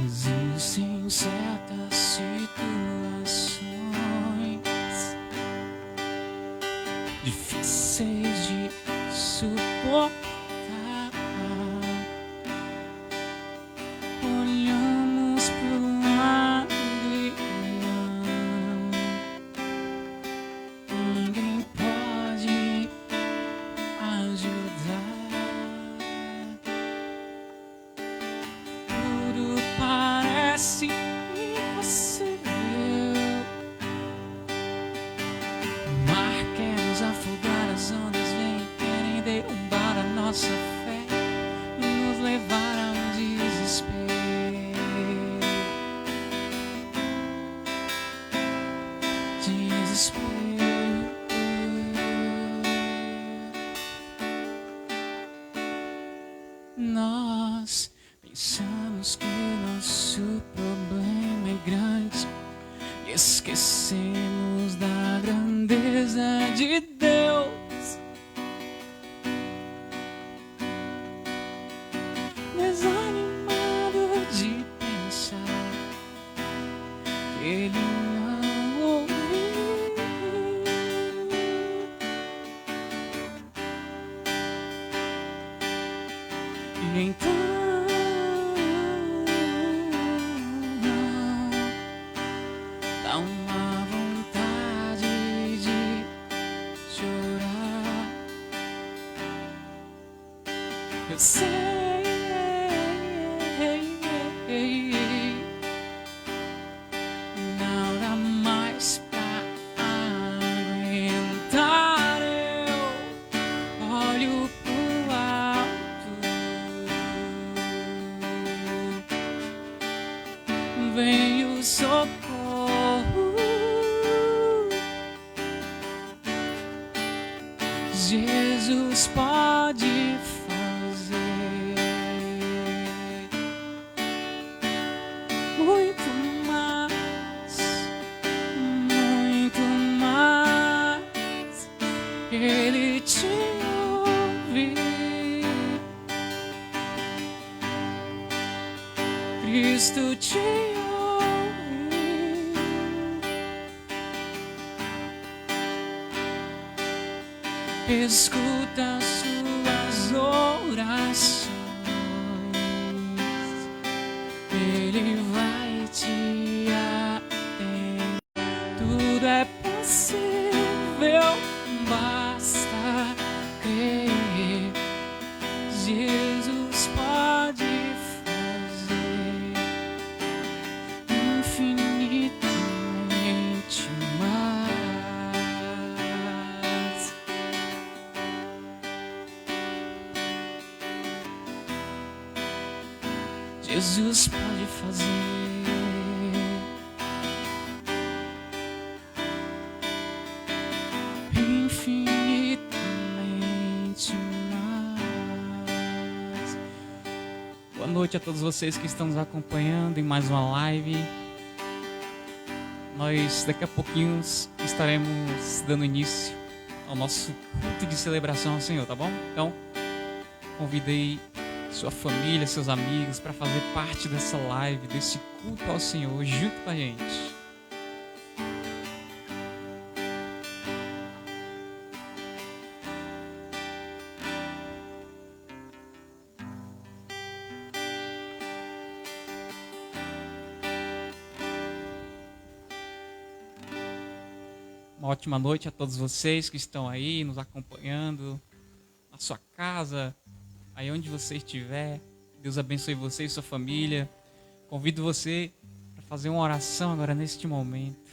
Existem certas situações difíceis de suportar. Olhamos pro lado e não, ninguém pode ajudar. Tudo parece impossível. O mar quer nos afogar, as ondas vêm e querem derrubar a nossa fé e nos levar ao desespero. Nós pensamos que nosso problema é grande e esquecemos da grandeza de Deus. Desanimado de pensar que Ele não ouviu. E então dá uma vontade de chorar. Eu sei, não dá mais pra aguentar. Eu olho pro alto, vem o socorro. Jesus pode fazer muito mais, muito mais. Ele te ouve. Cristo te ouve. Escuta suas orações. Ele vai te atender. Tudo é possível, basta crer. Jesus pode fazer infinitamente mais. Jesus pode fazer infinitamente mais. Boa noite a todos vocês que estão nos acompanhando em mais uma live. Nós daqui a pouquinho estaremos dando início ao nosso culto de celebração ao Senhor, tá bom? Então, convidei sua família, seus amigos para fazer parte dessa live, desse culto ao Senhor junto com a gente. Uma ótima noite a todos vocês que estão aí nos acompanhando na sua casa, aí onde você estiver. Deus abençoe você e sua família. Convido você para fazer uma oração agora neste momento.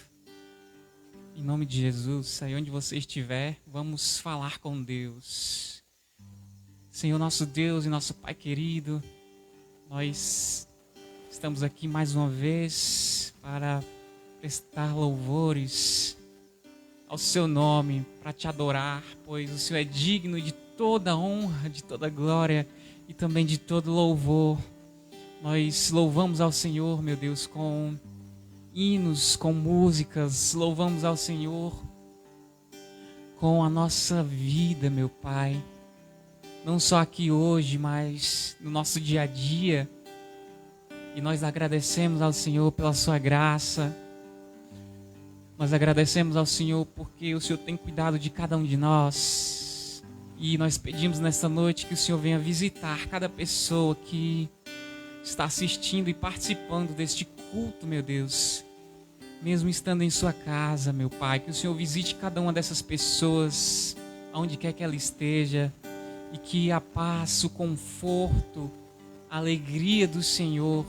Em nome de Jesus, aí onde você estiver, vamos falar com Deus. Senhor, nosso Deus e nosso Pai querido, nós estamos aqui mais uma vez para prestar louvores ao seu nome, para te adorar, pois o Senhor é digno de toda honra, de toda glória e também de todo louvor. Nós louvamos ao Senhor, meu Deus, com hinos, com músicas, louvamos ao Senhor com a nossa vida, meu Pai. Não só aqui hoje, mas no nosso dia a dia. E nós agradecemos ao Senhor pela sua graça. Nós agradecemos ao Senhor porque o Senhor tem cuidado de cada um de nós. E nós pedimos nessa noite que o Senhor venha visitar cada pessoa que está assistindo e participando deste culto, meu Deus. Mesmo estando em sua casa, meu Pai, que o Senhor visite cada uma dessas pessoas, aonde quer que ela esteja, e que a paz, o conforto, a alegria do Senhor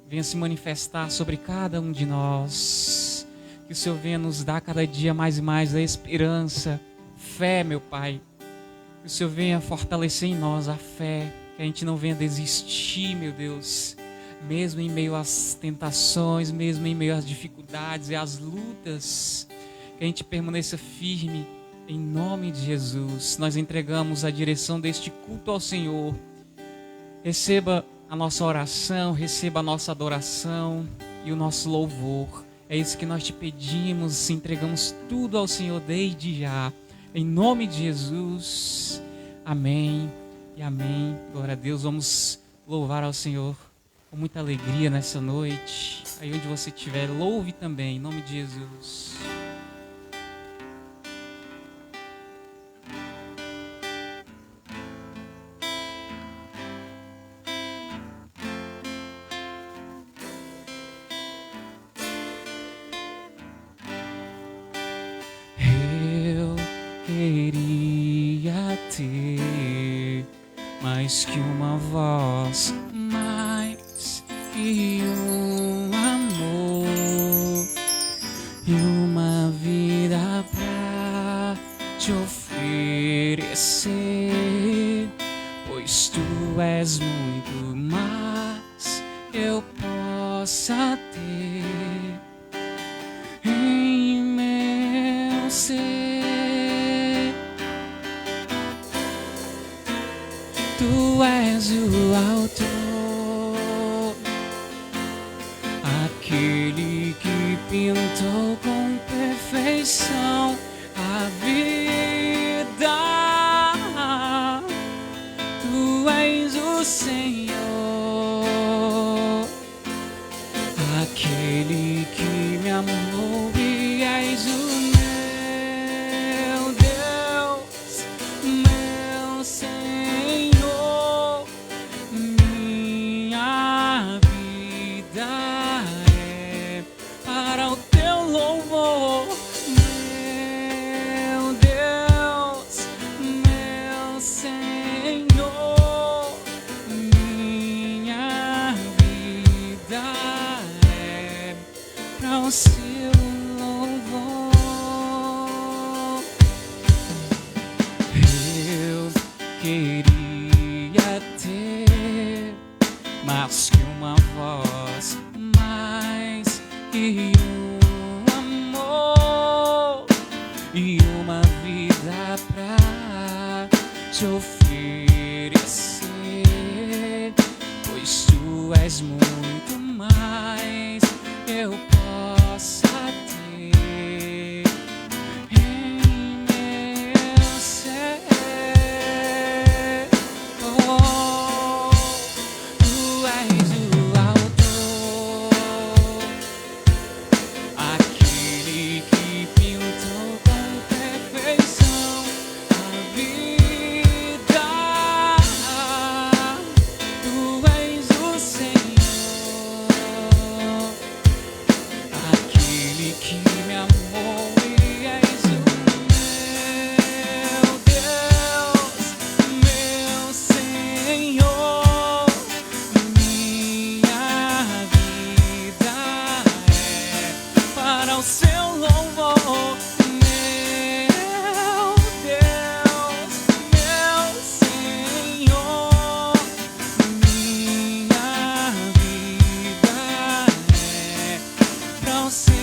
venha se manifestar sobre cada um de nós. Que o Senhor venha nos dar cada dia mais e mais a esperança, fé, meu Pai. Que o Senhor venha fortalecer em nós a fé, que a gente não venha desistir, meu Deus, mesmo em meio às tentações, mesmo em meio às dificuldades e às lutas, que a gente permaneça firme, em nome de Jesus. Nós entregamos a direção deste culto ao Senhor. Receba a nossa oração, receba a nossa adoração e o nosso louvor. É isso que nós te pedimos, entregamos tudo ao Senhor desde já, em nome de Jesus. Amém. E amém. Glória a Deus. Vamos louvar ao Senhor com muita alegria nessa noite. Aí onde você estiver, louve também, em nome de Jesus. Eu queria ter mais que uma voz, mais que um amor e uma vida pra te oferecer, pois tu és muito mais que eu possa ter em meu ser. Tu és o autor, aquele que pintou com perfeição a vida. Tu és o Senhor, aquele que me amou e és o meu Deus, meu Senhor. Minha vida é para o teu louvor, meu Deus, meu Senhor. Minha vida é para o seu louvor. Eu queria ter mais que uma voz, mais que um amor e uma vida pra te oferecer, pois tu és muito mais que eu possa ter em meu ser. Oh, tu és o autor, aquele que pintou com perfeição a vida. Tu és o Senhor, aquele que me amou e és o meu Deus, meu Senhor. Minha vida é para o seu louvor, meu Deus, meu Senhor. Minha vida é para o seu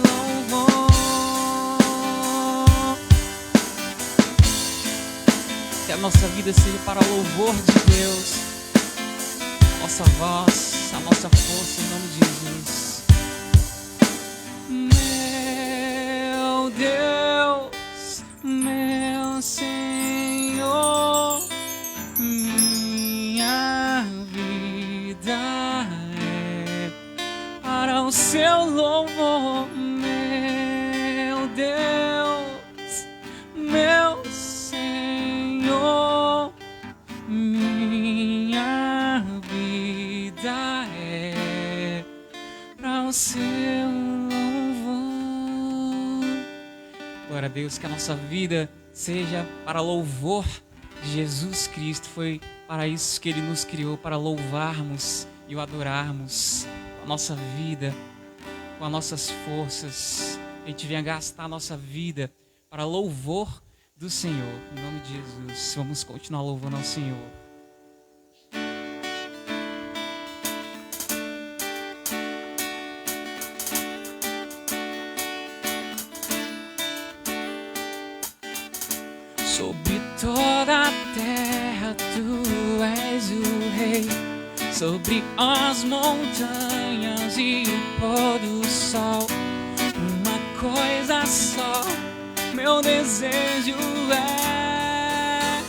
louvor. Que a nossa vida seja para o louvor de Deus, a nossa voz, a nossa força, em nome de Jesus. Meu Deus, meu Senhor, minha vida Glória a Deus, que a nossa vida seja para louvor de Jesus Cristo. Foi para isso que Ele nos criou, para louvarmos e o adorarmos com a nossa vida, com as nossas forças. A gente venha gastar a nossa vida para louvor do Senhor. Em nome de Jesus, vamos continuar louvando ao Senhor. Sobre toda a terra tu és o Rei, sobre as montanhas e o pôr do sol. Uma coisa só, meu desejo é: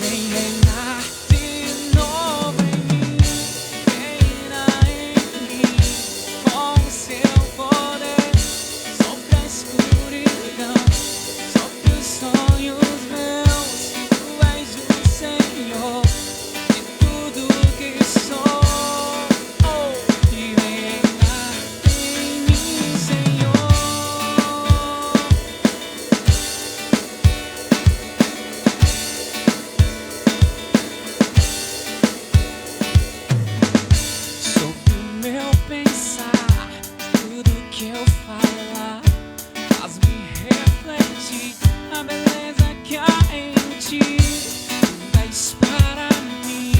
vem reinar de novo em mim, reina em mim, com seu poder, sobre a escuridão, sobre os sonhos meus. Tu és o Senhor de tudo que sou. E vem reinar em mim, Senhor. Sobre o meu pensar, tudo que eu falar, faz-me refletir a beleza que há em ti. Tu és para mim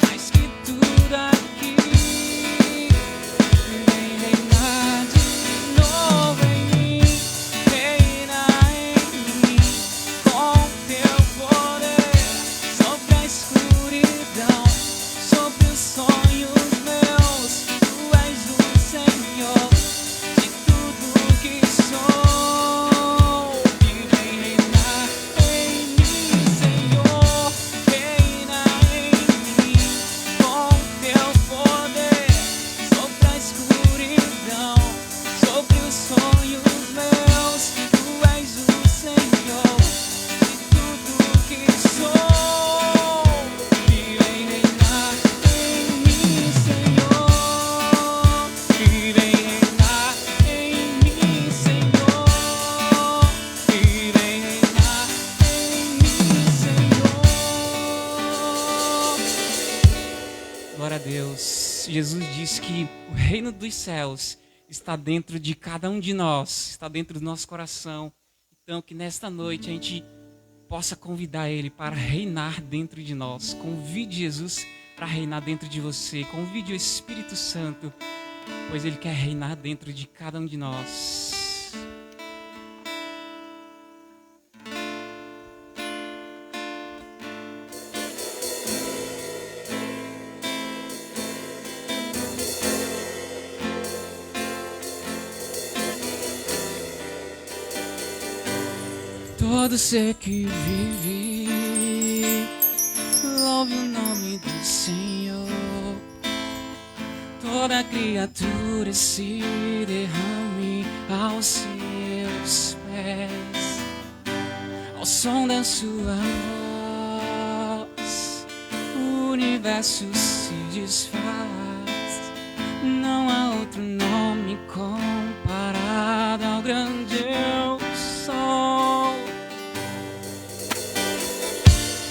mais que tudo aqui. Vem reinar de novo em mim, reina em mim, com teu poder, sobre a escuridão, sobre os sonhos meus. Tu és o Senhor de tudo que sou. E vem reinar em mim, Senhor, reina em mim, com teu poder, sobre a escuridão, sobre os sonhos meus. Tu és o Senhor de tudo que sou. E vem reinar em mim, Senhor. E vem reinar em mim, Senhor. E vem reinar em mim, Senhor. Glória a Deus. Jesus disse que o reino dos céus está dentro de cada um de nós, está dentro do nosso coração. Então, que nesta noite a gente possa convidar Ele para reinar dentro de nós. Convide Jesus para reinar dentro de você. Convide o Espírito Santo, pois Ele quer reinar dentro de cada um de nós. Todo ser que vive, louve o nome do Senhor. Toda criatura se derrame aos seus pés, ao som da sua voz, o universo se desfaz. Não há outro nome comparado ao grande eu sou.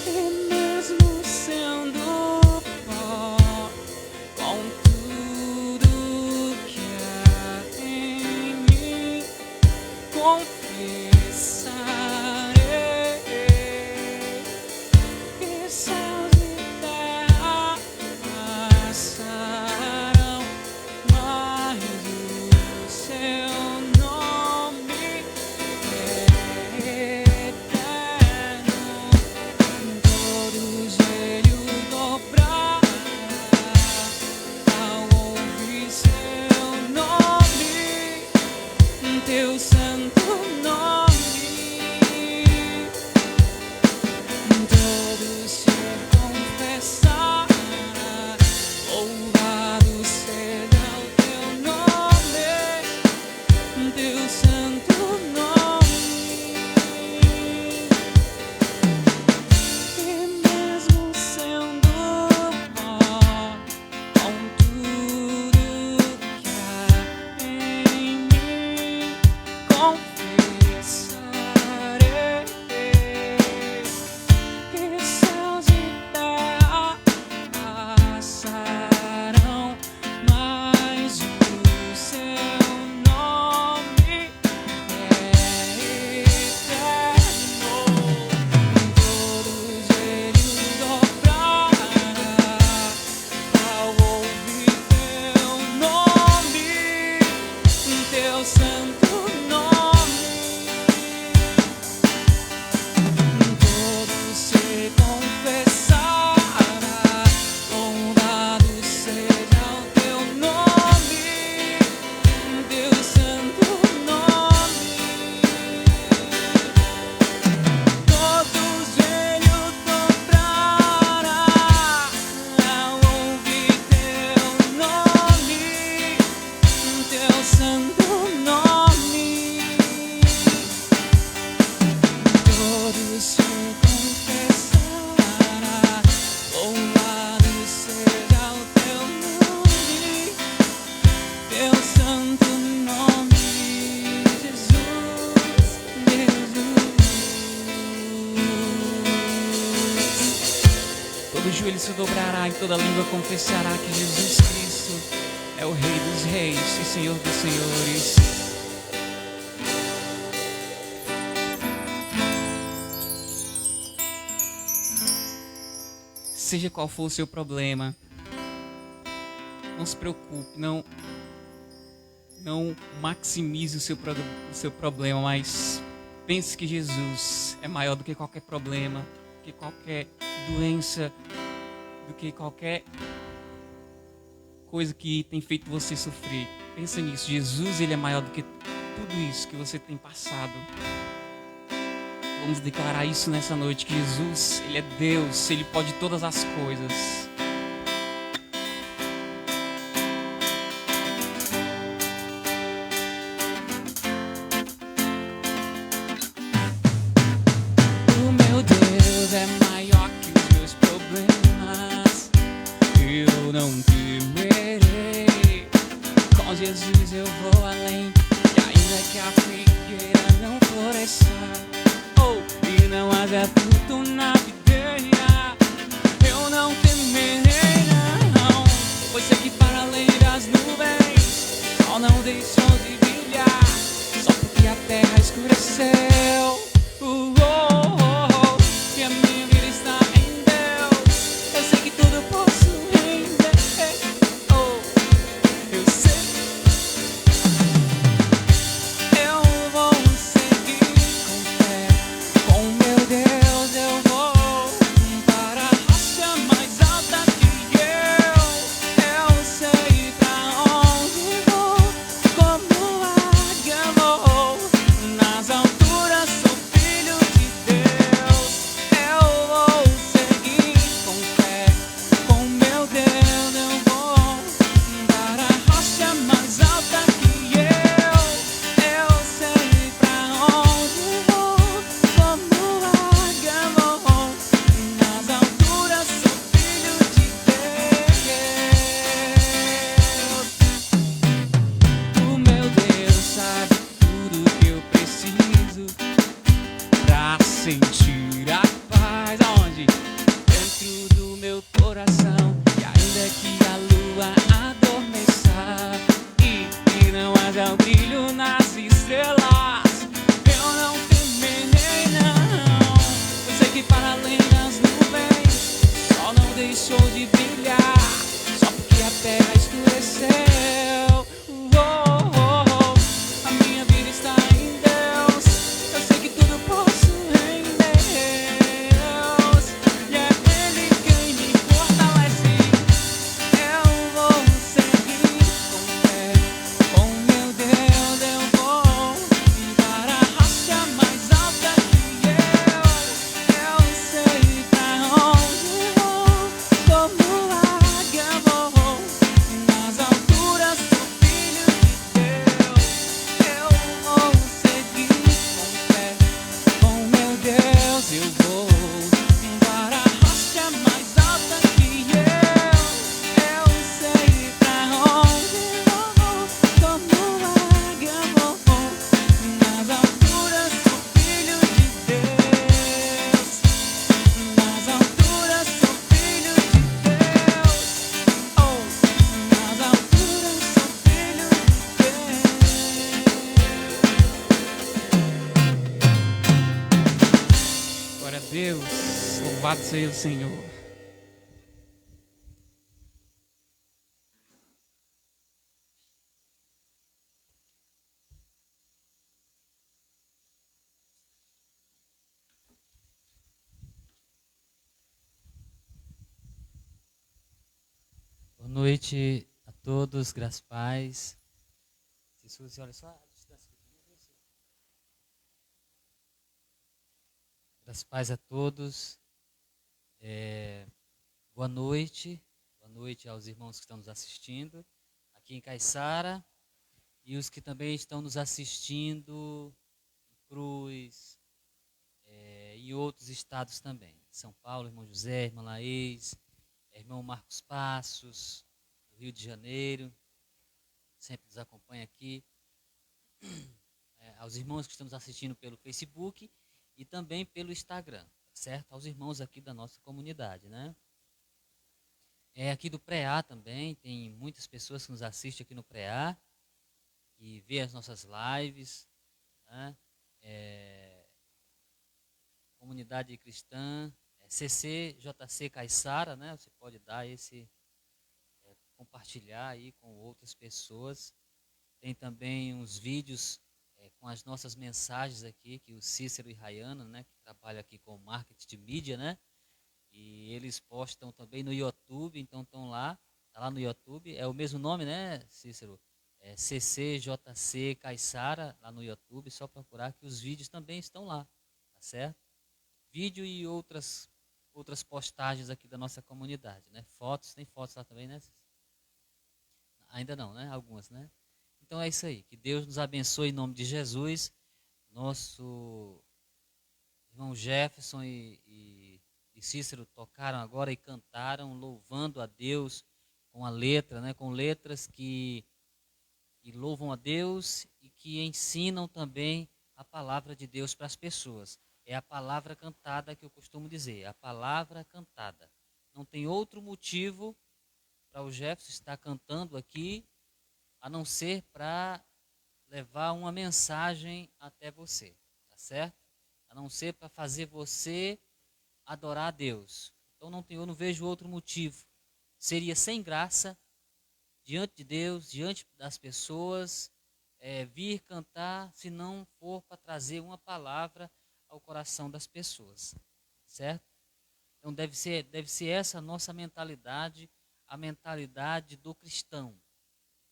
E mesmo sendo pó, com tudo que há em mim, confessarei que céus e terra passarão, joelho se dobrará e toda língua confessará que Jesus Cristo é o Rei dos Reis e Senhor dos Senhores. Seja qual for o seu problema, não se preocupe, não maximize o seu problema, mas pense que Jesus é maior do que qualquer problema, do que qualquer doença, do que qualquer coisa que tem feito você sofrer. Pensa nisso, Jesus, ele é maior do que tudo isso que você tem passado. Vamos declarar isso nessa noite, que Jesus, ele é Deus, ele pode todas as coisas. O meu Deus é maior que os meus problemas. Eu não temerei. Com Jesus eu vou além. E ainda que a figueira não floresça, e não haja fruto na videira, eu não temerei não, pois sei que para além das nuvens o sol não deixou de brilhar, só porque a terra escureceu. E a minha vida está em Deus, eu sei que tudo posso em Deus. Eu sei, eu vou seguir com fé. Com meu Deus eu vou para a rocha mais alta que eu sei pra onde vou, como águia vou, nas alturas sou filho de Deus. Eu vou seguir com fé, com meu Deus eu vou para a rocha mais alta que eu sei pra onde vou, como águia vou, nas alturas sou filho de Deus. O meu Deus sabe tudo que eu preciso pra sentir a paz. Aonde? Dentro do meu coração. E ainda que a lua adormeça e não haja um brilho nas estrelas, eu não temerei não, eu sei que para além das nuvens o sol não deixou de brilhar, só porque a terra escureceu. A minha vida está em Deus, eu sei que tudo posso em Deus, e é Ele quem me fortalece. Eu vou seguir com fé, com meu Deus eu vou para a rocha mais alta que eu sei pra onde vou, como águia vou, nas alturas sou filho de Deus. Eu vou seguir com fé, com meu Deus eu vou para a rocha mais alta que eu sei pra onde vou, como águia vou, nas alturas sou filho de Deus, nas alturas sou filho de Deus, nas alturas sou filho de Deus. Glória a Deus, louvado seja o Senhor. Boa noite a todos, graças e paz. Se olha só a distância aqui. Graças e paz a todos. Boa noite aos irmãos que estão nos assistindo aqui em Caiçara e os que também estão nos assistindo em Cruz, e outros estados também. São Paulo, irmão José, irmã Laís, irmão Marcos Passos, do Rio de Janeiro, sempre nos acompanha aqui. Aos irmãos que estão nos assistindo pelo Facebook e também pelo Instagram, certo? Aos irmãos aqui da nossa comunidade, né? É aqui do Preá também, tem muitas pessoas que nos assistem aqui no Preá, que vê as nossas lives, né? É, comunidade cristã, CCJC Caiçara, né? Você pode dar compartilhar aí com outras pessoas. Tem também uns vídeos com as nossas mensagens aqui, que o Cícero e Rayana, né? Que trabalham aqui com marketing de mídia, né? E eles postam também no YouTube, então estão lá, tá lá no YouTube, é o mesmo nome, né, Cícero? É CCJC Caiçara, lá no YouTube, só procurar que os vídeos também estão lá, tá certo? Vídeo e outras postagens aqui da nossa comunidade, né? Fotos, tem fotos lá também, né, Cícero? Ainda não, né? Algumas, né? Então é isso aí, que Deus nos abençoe em nome de Jesus, nosso irmão Jefferson e Cícero tocaram agora e cantaram, louvando a Deus com a letra, né, com letras que louvam a Deus e que ensinam também a palavra de Deus para as pessoas. É a palavra cantada que eu costumo dizer, a palavra cantada. Não tem outro motivo para o Jefferson estar cantando aqui, a não ser para levar uma mensagem até você, tá certo? A não ser para fazer você adorar a Deus. Então eu não vejo outro motivo. Seria sem graça diante de Deus, diante das pessoas, vir cantar se não for para trazer uma palavra ao coração das pessoas, certo? Então deve ser essa a nossa mentalidade, a mentalidade do cristão,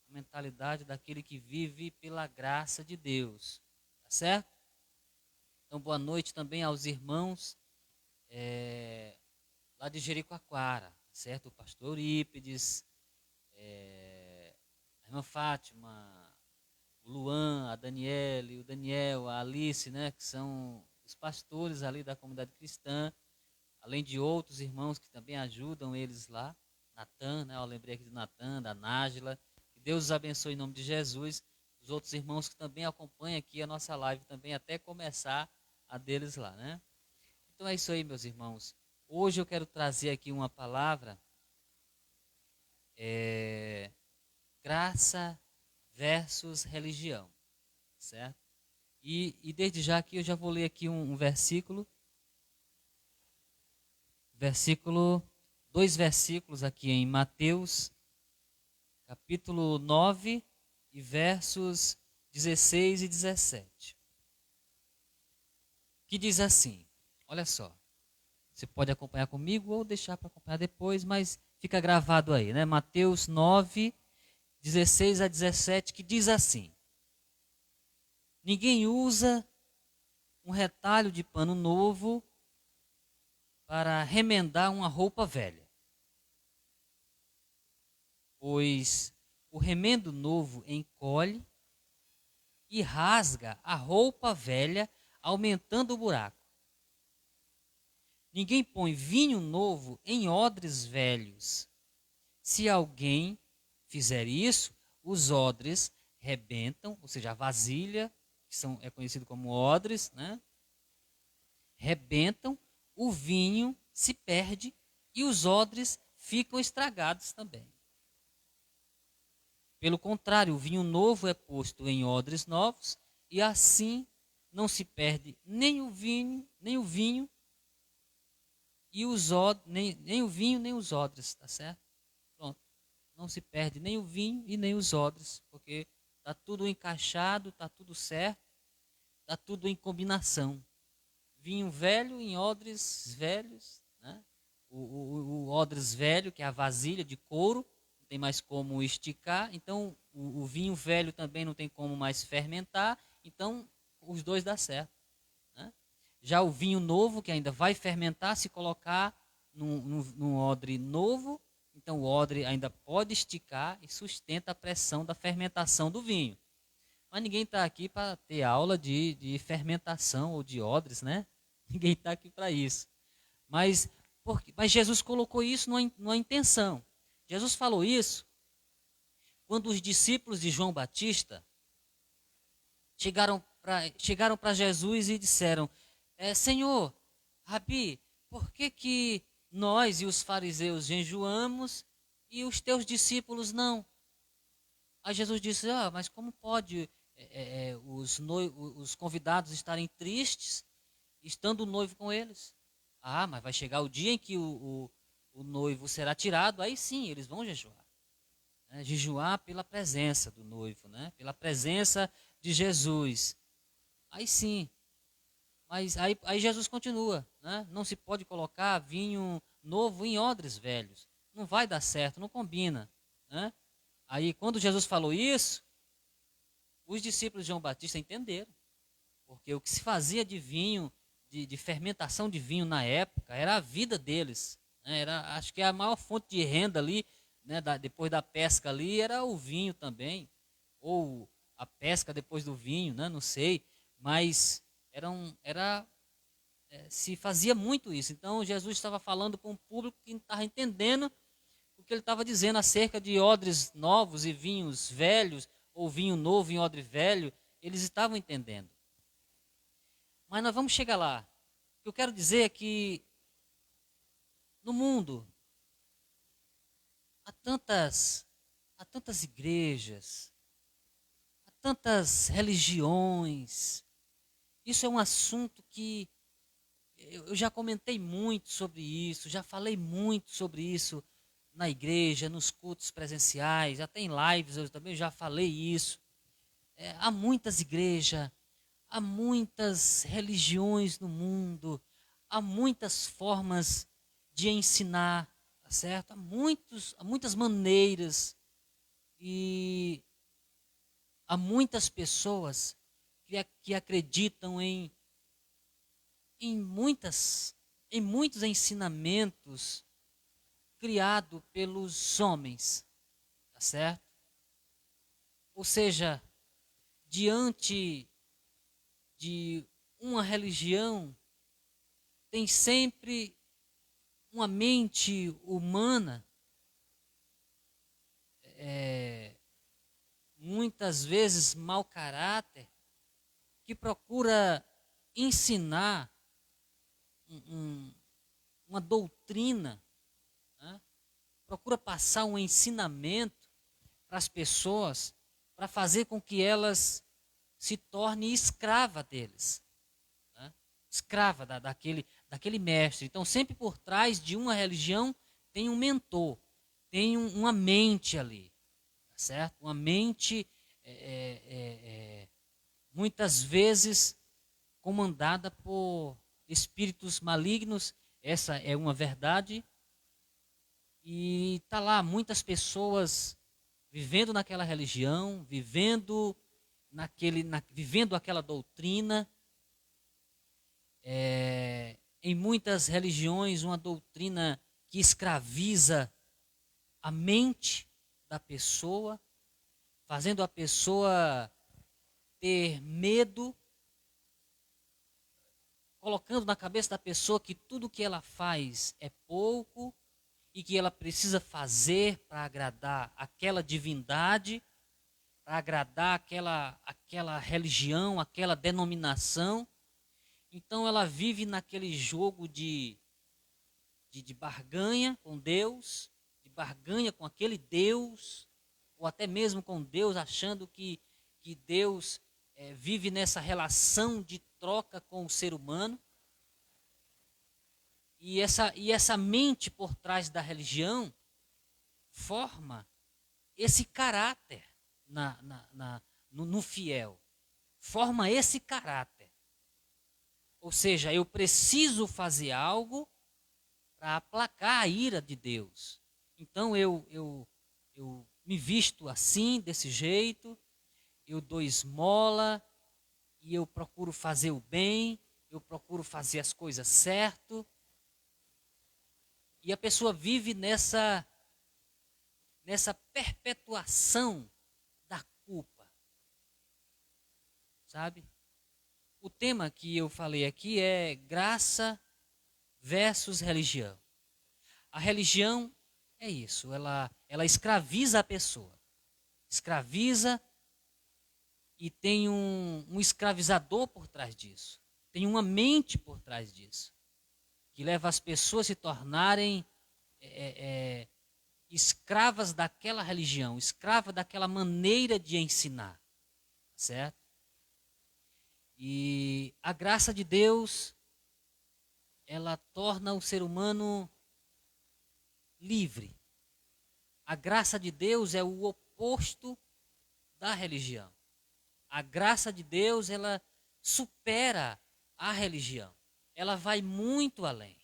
a mentalidade daquele que vive pela graça de Deus, tá certo? Então boa noite também aos irmãos lá de Jericoacoara, certo? O pastor Eurípides, a irmã Fátima, o Luan, a Daniele, o Daniel, a Alice, né? Que são os pastores ali da comunidade cristã, além de outros irmãos que também ajudam eles lá. Natan, né? Eu lembrei aqui do Natan, da Nájila. Que Deus os abençoe em nome de Jesus. Os outros irmãos que também acompanham aqui a nossa live também, até começar a deles lá, né? Então é isso aí, meus irmãos. Hoje eu quero trazer aqui uma palavra, graça versus religião, certo? E desde já aqui eu já vou ler aqui um versículo, dois versículos aqui em Mateus, capítulo 9 e versos 16 e 17. Que diz assim, olha só. Você pode acompanhar comigo ou deixar para acompanhar depois, mas fica gravado aí, né? Mateus 9, 16 a 17, que diz assim: ninguém usa um retalho de pano novo para remendar uma roupa velha, pois o remendo novo encolhe e rasga a roupa velha, aumentando o buraco. Ninguém põe vinho novo em odres velhos. Se alguém fizer isso, os odres rebentam, ou seja, a vasilha, que é conhecido como odres, né? Rebentam, o vinho se perde e os odres ficam estragados também. Pelo contrário, o vinho novo é posto em odres novos e assim não se perde nem o vinho e nem o vinho, nem os odres, tá certo? Pronto. Não se perde nem o vinho e nem os odres, porque tá tudo encaixado, tá tudo certo, tá tudo em combinação. Vinho velho em odres velhos, né? O odres velho, que é a vasilha de couro, não tem mais como esticar, então o vinho velho também não tem como mais fermentar, então os dois dá certo. Já o vinho novo, que ainda vai fermentar, se colocar num odre novo, então o odre ainda pode esticar e sustenta a pressão da fermentação do vinho. Mas ninguém está aqui para ter aula de fermentação ou de odres, né? Ninguém está aqui para isso. Mas Jesus colocou isso numa intenção. Jesus falou isso quando os discípulos de João Batista chegaram para Jesus e disseram: Senhor, Rabi, por que nós e os fariseus jejuamos e os teus discípulos não. Aí Jesus disse, mas como pode os convidados estarem tristes, estando o noivo com eles? Mas vai chegar o dia em que o noivo será tirado, aí sim, eles vão jejuar. Né? Jejuar pela presença do noivo, né? Pela presença de Jesus. Aí sim. Mas aí Jesus continua, né? Não se pode colocar vinho novo em odres velhos. Não vai dar certo, não combina. Né? Aí quando Jesus falou isso, os discípulos de João Batista entenderam. Porque o que se fazia de vinho, de fermentação de vinho na época, era a vida deles. Né? Acho que a maior fonte de renda ali, né, depois da pesca ali, era o vinho também. Ou a pesca depois do vinho, né, não sei. Mas se fazia muito isso. Então Jesus estava falando com o público que estava entendendo o que ele estava dizendo acerca de odres novos e vinhos velhos, ou vinho novo em odre velho. Eles estavam entendendo. Mas nós vamos chegar lá. O que eu quero dizer é que no mundo há tantas igrejas, há tantas religiões. Isso é um assunto que eu já comentei muito sobre isso, já falei muito sobre isso na igreja, nos cultos presenciais, até em lives eu também já falei isso. Há muitas igrejas, há muitas religiões no mundo, há muitas formas de ensinar, tá certo? Há muitas maneiras e há muitas pessoas que acreditam em muitos ensinamentos criados pelos homens, tá certo? Ou seja, diante de uma religião, tem sempre uma mente humana, muitas vezes mau caráter, que procura ensinar uma doutrina, né? Procura passar um ensinamento para as pessoas, para fazer com que elas se tornem escrava deles, né? Escrava daquele mestre. Então, sempre por trás de uma religião tem um mentor, tem uma mente ali, tá certo? Uma mente muitas vezes comandada por espíritos malignos. Essa é uma verdade. E tá lá muitas pessoas vivendo naquela religião, vivendo aquela doutrina. Em muitas religiões, uma doutrina que escraviza a mente da pessoa, fazendo a pessoa ter medo, colocando na cabeça da pessoa que tudo que ela faz é pouco e que ela precisa fazer para agradar aquela divindade, para agradar aquela religião, aquela denominação. Então ela vive naquele jogo de barganha com Deus, de barganha com aquele Deus, ou até mesmo com Deus, achando que Deus vive nessa relação de troca com o ser humano. E essa mente por trás da religião forma esse caráter no fiel. Forma esse caráter. Ou seja, eu preciso fazer algo para aplacar a ira de Deus. Então eu me visto assim, desse jeito, eu dou esmola e eu procuro fazer o bem, eu procuro fazer as coisas certo. E a pessoa vive nessa perpetuação da culpa. Sabe? O tema que eu falei aqui é graça versus religião. A religião é isso, ela escraviza a pessoa. Escraviza e tem um escravizador por trás disso. Tem uma mente por trás disso, que leva as pessoas a se tornarem escravas daquela religião, escrava daquela maneira de ensinar, certo? E a graça de Deus, ela torna o ser humano livre. A graça de Deus é o oposto da religião. A graça de Deus, ela supera a religião. Ela vai muito além.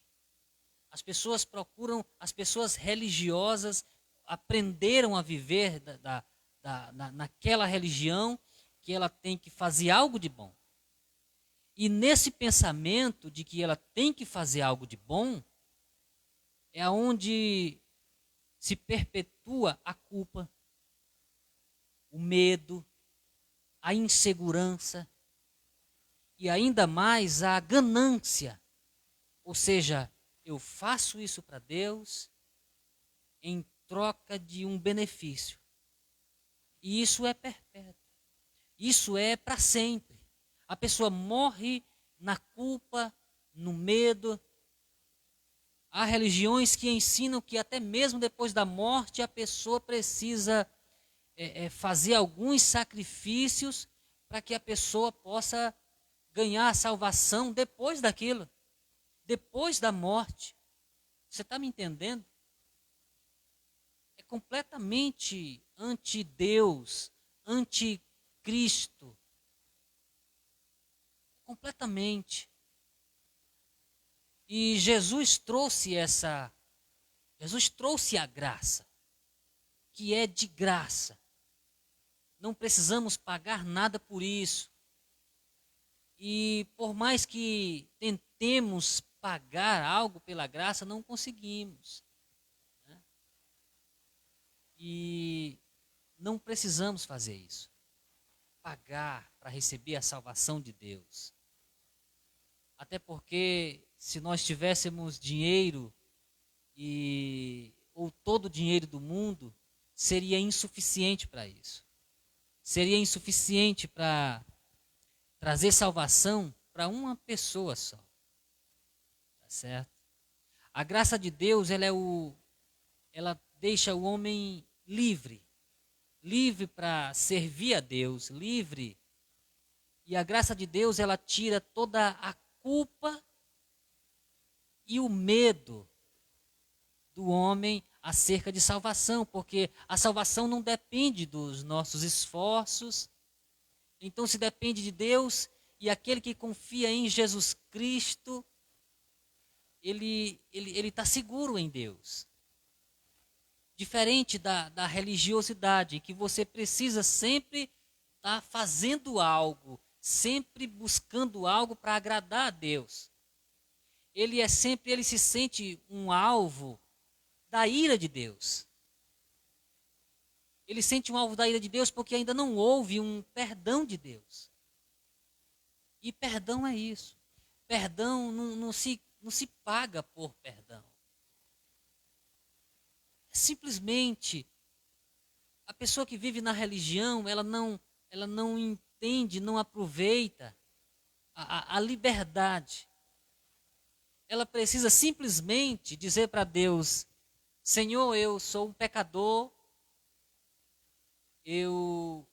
As pessoas procuram, as pessoas religiosas aprenderam a viver naquela religião que ela tem que fazer algo de bom. E nesse pensamento de que ela tem que fazer algo de bom, é onde se perpetua a culpa, o medo, a insegurança e ainda mais a ganância. Ou seja, eu faço isso para Deus em troca de um benefício. E isso é perpétuo. Isso é para sempre. A pessoa morre na culpa, no medo. Há religiões que ensinam que até mesmo depois da morte a pessoa precisa fazer alguns sacrifícios para que a pessoa possa ganhar a salvação depois daquilo, depois da morte. Você está me entendendo? É completamente anti-Deus, anti-Cristo. Completamente. E Jesus trouxe a graça, que é de graça. Não precisamos pagar nada por isso. E por mais que tentemos pagar algo pela graça, não conseguimos. Né? E não precisamos fazer isso. Pagar para receber a salvação de Deus. Até porque se nós tivéssemos dinheiro ou todo o dinheiro do mundo, seria insuficiente para isso. Seria insuficiente para trazer salvação para uma pessoa só. Tá certo? A graça de Deus, ela deixa o homem livre. Livre para servir a Deus, livre. E a graça de Deus, ela tira toda a culpa e o medo do homem acerca de salvação, porque a salvação não depende dos nossos esforços. Então, se depende de Deus, e aquele que confia em Jesus Cristo, ele está seguro em Deus. Diferente da religiosidade, que você precisa sempre estar fazendo algo, sempre buscando algo para agradar a Deus. Ele se sente um alvo da ira de Deus. Ele sente um alvo da ira de Deus porque ainda não houve um perdão de Deus. E perdão é isso. Perdão não se paga por perdão. É simplesmente a pessoa que vive na religião, ela não entende, não aproveita a liberdade. Ela precisa simplesmente dizer para Deus: Senhor, eu sou um pecador, eu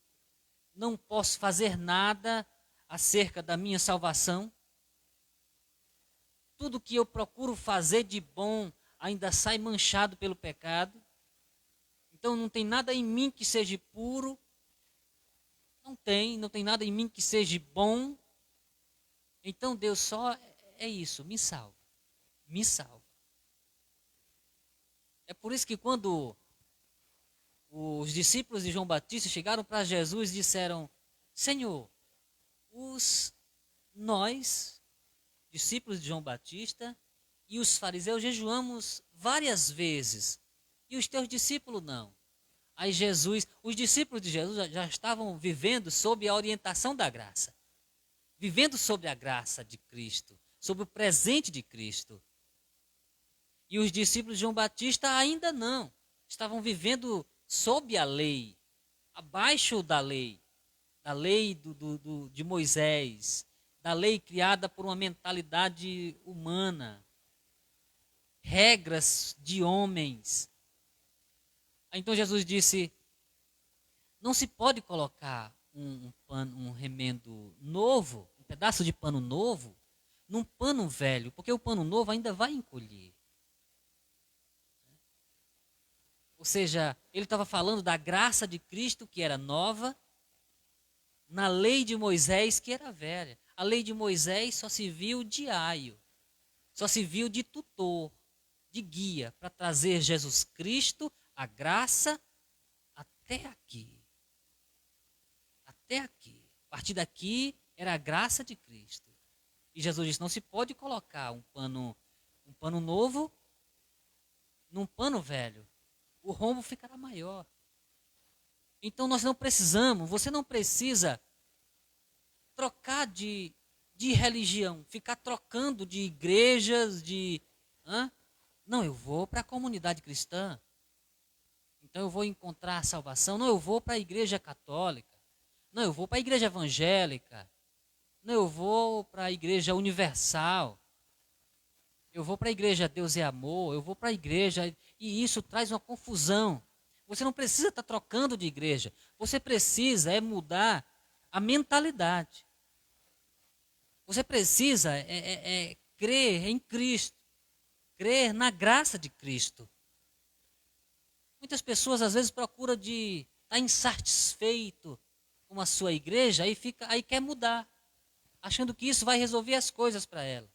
não posso fazer nada acerca da minha salvação. Tudo que eu procuro fazer de bom ainda sai manchado pelo pecado. Então não tem nada em mim que seja puro. Não tem nada em mim que seja bom. Então Deus só é isso, me salva. Me salva. É por isso que quando os discípulos de João Batista chegaram para Jesus e disseram: Senhor, nós, discípulos de João Batista, e os fariseus jejuamos várias vezes, e os teus discípulos não. Aí os discípulos de Jesus já estavam vivendo sob a orientação da graça, vivendo sob a graça de Cristo, sob o presente de Cristo. E os discípulos de João Batista ainda não, estavam vivendo sob a lei, abaixo da lei de Moisés, da lei criada por uma mentalidade humana, regras de homens. Então Jesus disse: não se pode colocar um remendo novo, um pedaço de pano novo, num pano velho, porque o pano novo ainda vai encolher. Ou seja, ele estava falando da graça de Cristo, que era nova, na lei de Moisés, que era velha. A lei de Moisés só se viu de aio, só se viu de tutor, de guia, para trazer Jesus Cristo, a graça, até aqui. Até aqui. A partir daqui era a graça de Cristo. E Jesus disse: não se pode colocar um pano novo num pano velho. O rombo ficará maior. Então nós não precisamos, você não precisa trocar de religião, ficar trocando de igrejas, Não, eu vou para a comunidade cristã. Então eu vou encontrar a salvação. Não, eu vou para a igreja católica. Não, eu vou para a igreja evangélica. Não, eu vou para a igreja universal. Eu vou para a igreja Deus é Amor. Eu vou para a igreja... E isso traz uma confusão. Você não precisa estar trocando de igreja. Você precisa mudar a mentalidade. Você precisa crer em Cristo. Crer na graça de Cristo. Muitas pessoas às vezes procuram estar insatisfeito com a sua igreja aí quer mudar, achando que isso vai resolver as coisas para ela.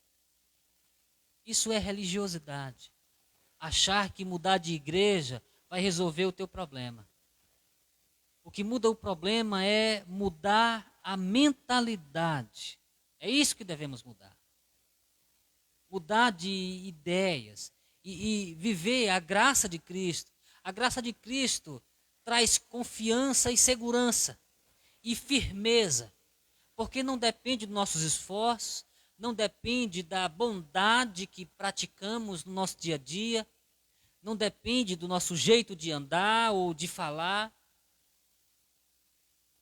Isso é religiosidade. Achar que mudar de igreja vai resolver o teu problema. O que muda o problema é mudar a mentalidade. É isso que devemos mudar. Mudar de ideias e viver a graça de Cristo. A graça de Cristo traz confiança e segurança e firmeza, porque não depende dos nossos esforços, não depende da bondade que praticamos no nosso dia a dia, não depende do nosso jeito de andar ou de falar.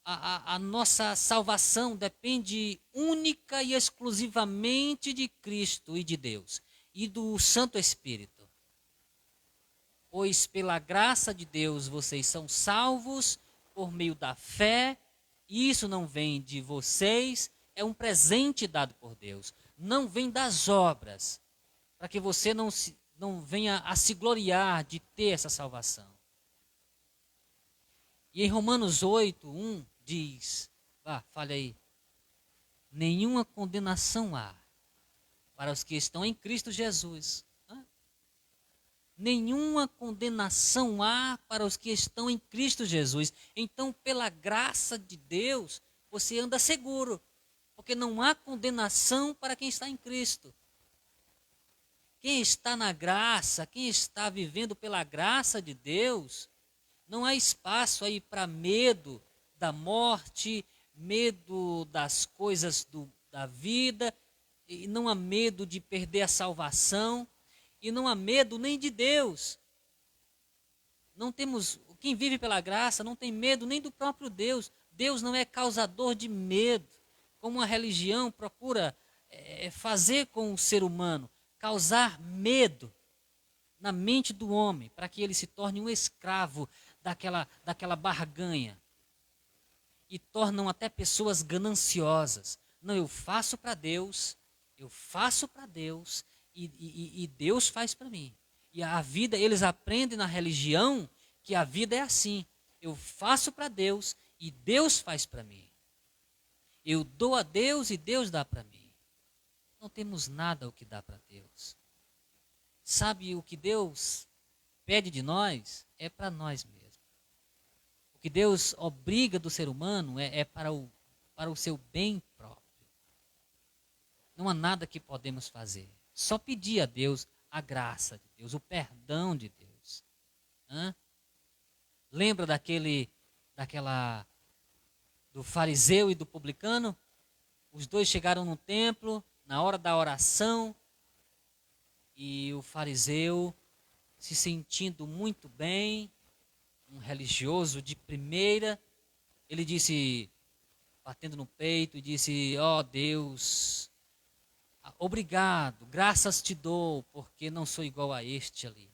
A nossa salvação depende única e exclusivamente de Cristo e de Deus e do Santo Espírito. Pois pela graça de Deus vocês são salvos por meio da fé, e isso não vem de vocês, é um presente dado por Deus. Não vem das obras, para que você não venha a se gloriar de ter essa salvação. E em Romanos 8:1 diz, fale aí, nenhuma condenação há para os que estão em Cristo Jesus. Nenhuma condenação há para os que estão em Cristo Jesus. Então, pela graça de Deus, você anda seguro, porque não há condenação para quem está em Cristo. Quem está na graça, quem está vivendo pela graça de Deus, não há espaço aí para medo da morte, medo das coisas da vida, e não há medo de perder a salvação, e não há medo nem de Deus. Quem vive pela graça não tem medo nem do próprio Deus. Deus não é causador de medo, como a religião procura fazer com o ser humano, causar medo na mente do homem, para que ele se torne um escravo daquela barganha. E tornam até pessoas gananciosas. Não, eu faço para Deus, e Deus faz para mim. E a vida, eles aprendem na religião que a vida é assim. Eu faço para Deus e Deus faz para mim. Eu dou a Deus e Deus dá para mim. Não temos nada o que dá para Deus. Sabe o que Deus pede de nós? É para nós mesmos. O que Deus obriga do ser humano é para o seu bem próprio. Não há nada que podemos fazer. Só pedir a Deus a graça de Deus, o perdão de Deus. Lembra do fariseu e do publicano? Os dois chegaram no templo, na hora da oração, e o fariseu, se sentindo muito bem, um religioso de primeira, ele disse, batendo no peito, e disse: ó Deus, obrigado, graças te dou, porque não sou igual a este ali.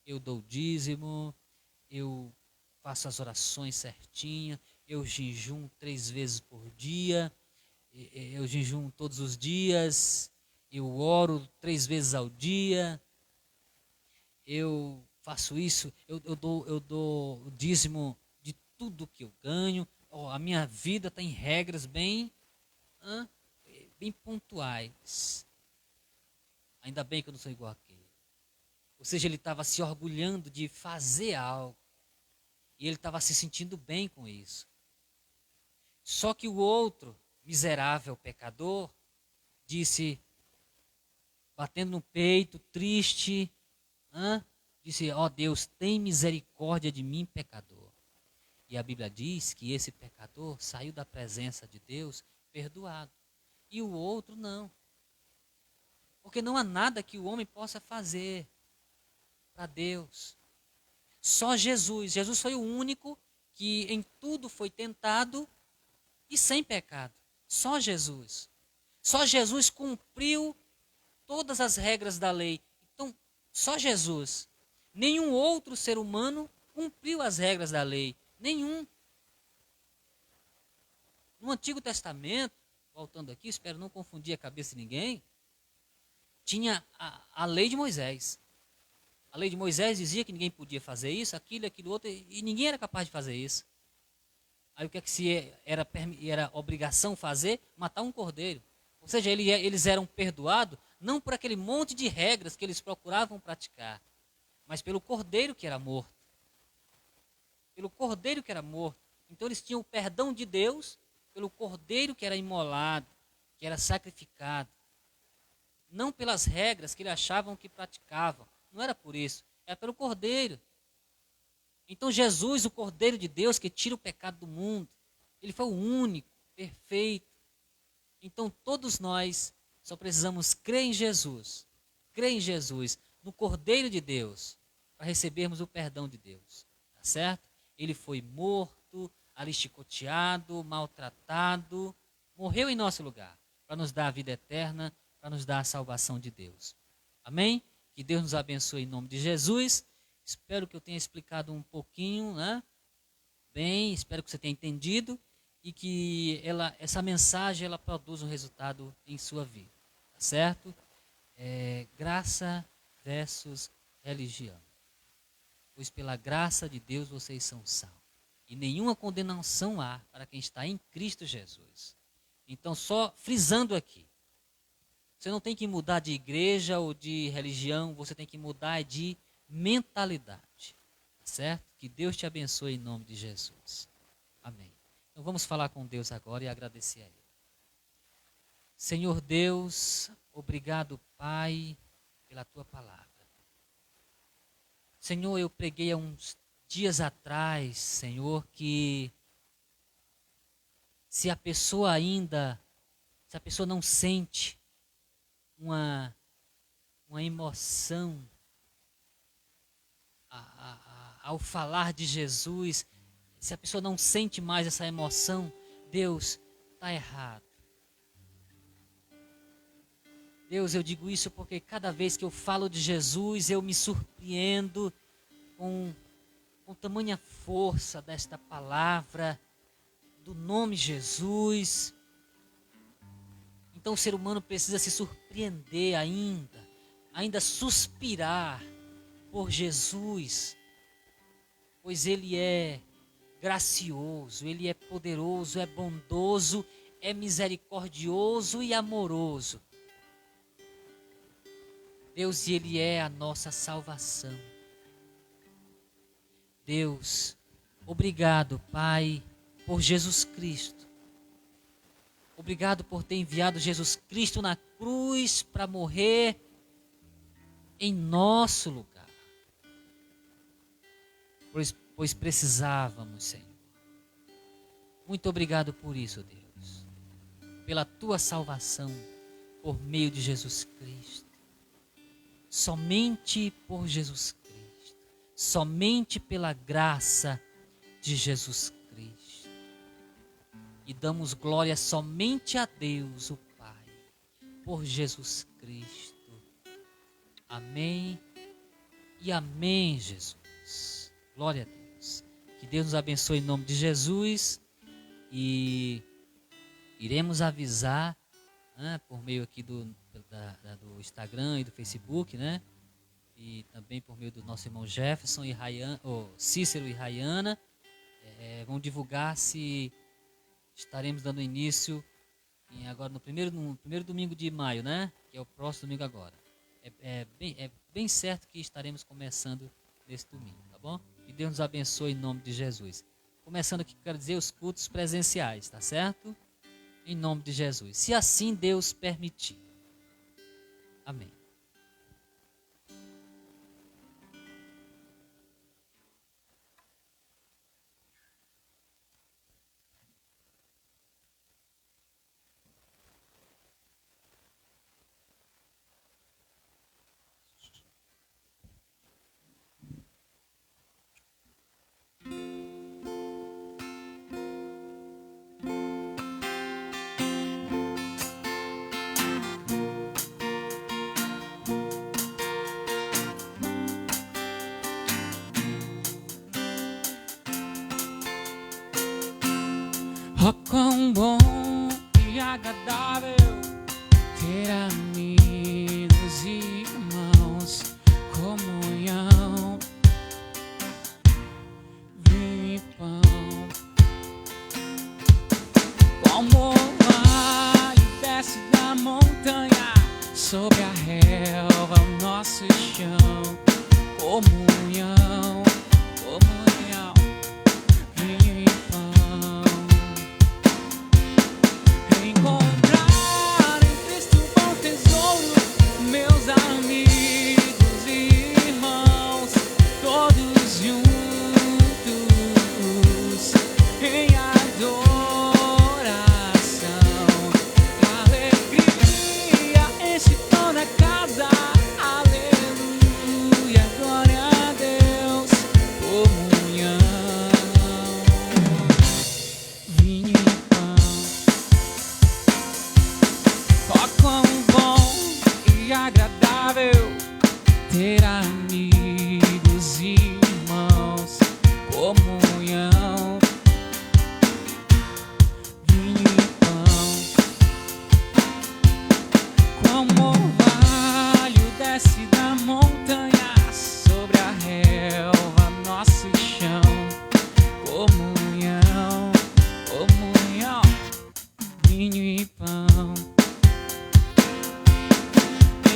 eu dou o dízimo, eu faço as orações certinhas, eu jejum 3 vezes por dia, eu jejum todos os dias, eu oro 3 vezes ao dia, eu faço isso, eu dou o dízimo de tudo que eu ganho. Oh, a minha vida está em regras bem pontuais. Ainda bem que eu não sou igual àquele. Ou seja, ele estava se orgulhando de fazer algo. E ele estava se sentindo bem com isso. Só que o outro, miserável pecador, disse, batendo no peito, triste, disse, ó Deus, tem misericórdia de mim, pecador. E a Bíblia diz que esse pecador saiu da presença de Deus perdoado. E o outro não. Porque não há nada que o homem possa fazer para Deus. Só Jesus. Jesus foi o único que em tudo foi tentado e sem pecado. Só Jesus. Só Jesus cumpriu todas as regras da lei. Então, só Jesus. Nenhum outro ser humano cumpriu as regras da lei. Nenhum. No Antigo Testamento, voltando aqui, espero não confundir a cabeça de ninguém, tinha a lei de Moisés. A lei de Moisés dizia que ninguém podia fazer isso, aquilo outro, e ninguém era capaz de fazer isso. Aí o que é que era obrigação fazer? Matar um cordeiro. Ou seja, eles eram perdoados não por aquele monte de regras que eles procuravam praticar, mas pelo cordeiro que era morto. Pelo cordeiro que era morto. Então eles tinham o perdão de Deus pelo cordeiro que era imolado, que era sacrificado. Não pelas regras que eles achavam que praticavam. Não era por isso, era pelo cordeiro. Então Jesus, o cordeiro de Deus que tira o pecado do mundo, ele foi o único, perfeito. Então todos nós só precisamos crer em Jesus, no cordeiro de Deus, para recebermos o perdão de Deus. Tá certo? Ele foi morto, ali chicoteado, maltratado, morreu em nosso lugar, para nos dar a vida eterna, para nos dar a salvação de Deus. Amém? Que Deus nos abençoe em nome de Jesus. Espero que eu tenha explicado um pouquinho, bem, espero que você tenha entendido e que essa mensagem ela produza um resultado em sua vida, tá certo? Graça versus religião. Pois pela graça de Deus vocês são salvos. E nenhuma condenação há para quem está em Cristo Jesus. Então, só frisando aqui, você não tem que mudar de igreja ou de religião, você tem que mudar de mentalidade. Tá certo? Que Deus te abençoe em nome de Jesus. Amém. Então vamos falar com Deus agora e agradecer a Ele. Senhor Deus, obrigado, Pai, pela Tua palavra. Senhor, eu preguei há uns dias atrás, Senhor, que se a pessoa não sente uma emoção ao falar de Jesus, se a pessoa não sente mais essa emoção, Deus, está errado. Deus, eu digo isso porque cada vez que eu falo de Jesus, eu me surpreendo com tamanha força desta palavra, do nome Jesus. Então o ser humano precisa se surpreender ainda suspirar por Jesus, pois Ele é gracioso, Ele é poderoso, é bondoso, é misericordioso e amoroso. Deus, Ele é a nossa salvação. Deus, obrigado, Pai, por Jesus Cristo. Obrigado por ter enviado Jesus Cristo na cruz para morrer em nosso lugar. Pois precisávamos, Senhor. Muito obrigado por isso, Deus. Pela tua salvação por meio de Jesus Cristo. Somente por Jesus Cristo. Somente pela graça de Jesus Cristo. E damos glória somente a Deus, o Pai, por Jesus Cristo. Amém e amém, Jesus. Glória a Deus. Que Deus nos abençoe em nome de Jesus. E iremos avisar, né, por meio aqui do Instagram e do Facebook, né? E também por meio do nosso irmão Jefferson e Cícero e Rayana. Vão divulgar se estaremos dando início agora no primeiro domingo de maio, né? Que é o próximo domingo agora. É bem certo que estaremos começando nesse domingo, tá bom? Que Deus nos abençoe em nome de Jesus. Começando aqui, quero dizer, os cultos presenciais, tá certo? Em nome de Jesus. Se assim Deus permitir. Amém. Oh, quão bom e agradável ter amigos e irmãos, comunhão, vinho e pão. Como orvalho desce da montanha sobre a relva, o nosso chão, comunhão, comunhão, vinho e pão. Encontrar em Cristo bom tesouro, meus amigos e irmãos, todos juntos em adoração. Alegria enche toda a casa, aleluia, glória a Deus, comunhão, vinho e pão. Oh, quão bom e agradável ter amigos e irmãos, comunhão, vinho e pão. Como orvalho desce da montanha sobre a relva, nosso chão, comunhão, comunhão, vinho e pão.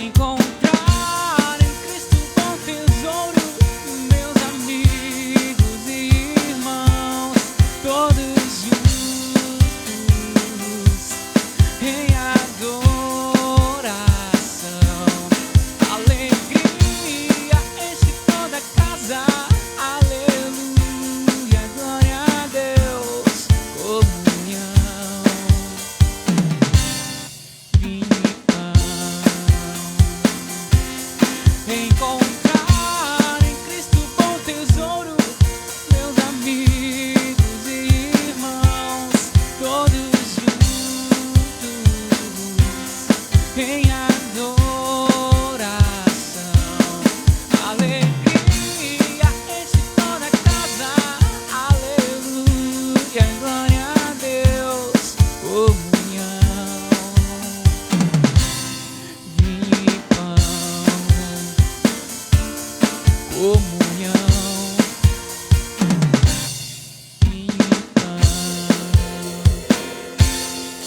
Encontrar em Cristo bom tesouro, meus amigos e irmãos, todos juntos em adoração. Alegria enche toda a casa, aleluia, glória a Deus, comunhão, vinho e pão. Encontrar em Cristo bom tesouro, meus amigos e irmãos, todos juntos em adoração. Alegria enche toda a casa, aleluia, glória a Deus, comunhão, vinho e pão, comunhão, vinho e pão.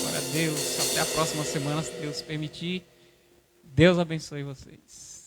Glória a Deus. Até a próxima semana, se Deus permitir. Deus abençoe vocês.